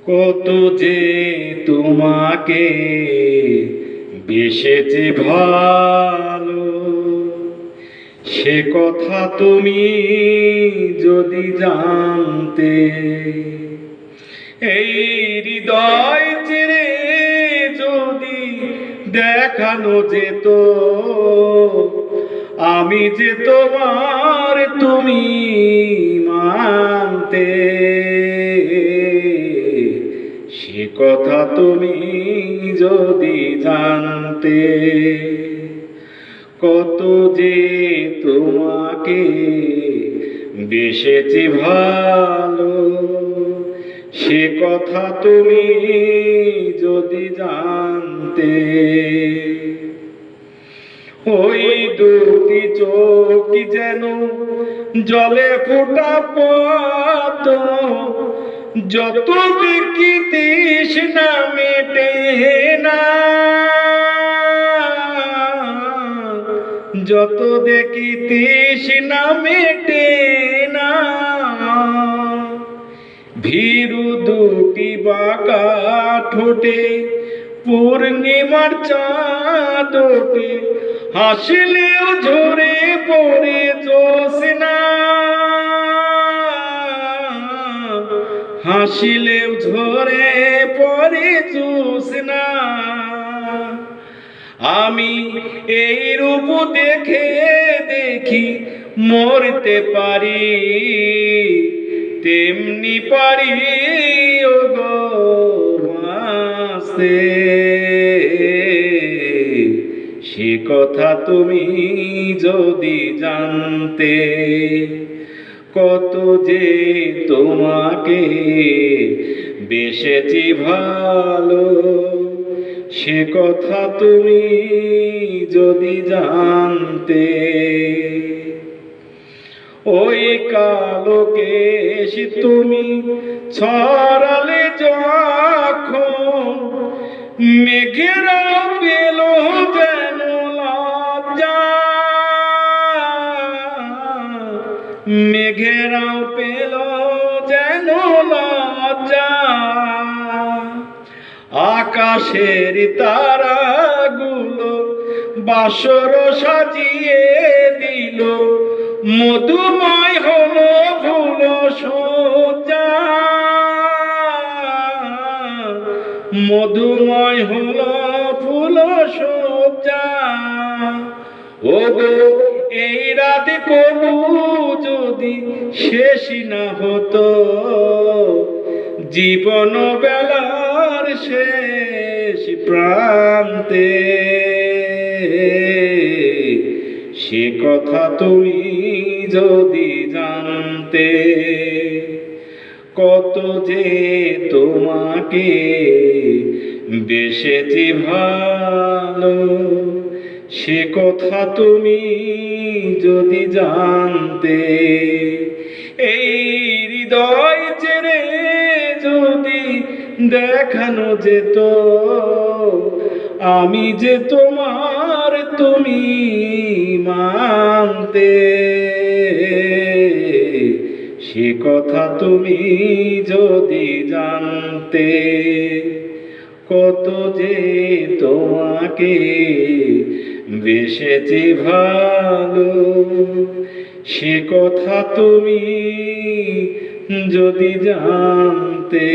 কত যে তোমাকে বেসেছি ভালো, সে কথা তুমি যদি জানতে। এই হৃদয় ছেড়ে যদি দেখানো যেত আমি যে তোমার, তুমি মানতে। সে কথা তুমি যদি জানতে। কত যে তোমাকে বেসেছি ভালো, সে কথা তুমি যদি জানতে। ওই দুটি চোখ যেন জলে ফোটা পদ্ম, যত দেখি তৃষ্ণা মেটে না, যত দেখি তৃষ্ণা মেটে না। ভীরু দুটি বাঁকা ঠোঁটে পূর্ণিমার চাঁদ ওঠে, হাসলেও ঝরে পড়ে জ্যোৎস্না, হাসলেও ঝরে পড়ে জ্যোৎস্না। আমি এই রূপ দেখে দেখি মরতে পারি, তেমনি পারি ওগো বাঁচতে। সে কথা তুমি যদি জানতে। কত যে তোমাকে বেসেছি ভালো, সে কথা তুমি যদি জানতে। ওই কালো কেশ তুমি ছড়ালে যখন, মেঘেরা পেল যেন লজ্জা, মেঘেরাও পেল যেন লজ্জা। আকাশের তারাগুলো বাসর সাজিয়ে দিল, মধুময় হলো ফুল সজ্জা, মধুময় হলো ফুল সজ্জা। ওগো এই রাত কবু যদি শেষ না হতো, জীবন বেলার শেষ প্রান্তে। সে কথা তুমি যদি জানতে। কত যে তোমাকে বেসেছি ভালো, সে কথা তুমি যদি জানতে। এই হৃদয় ছেড়ে যদি দেখানো যেত আমি যে তোমার, তুমি মানতে। সে কথা তুমি যদি জানতে। কত যে তোমাকে বেসেছি ভালো, সে কথা তুমি যদি জানতে।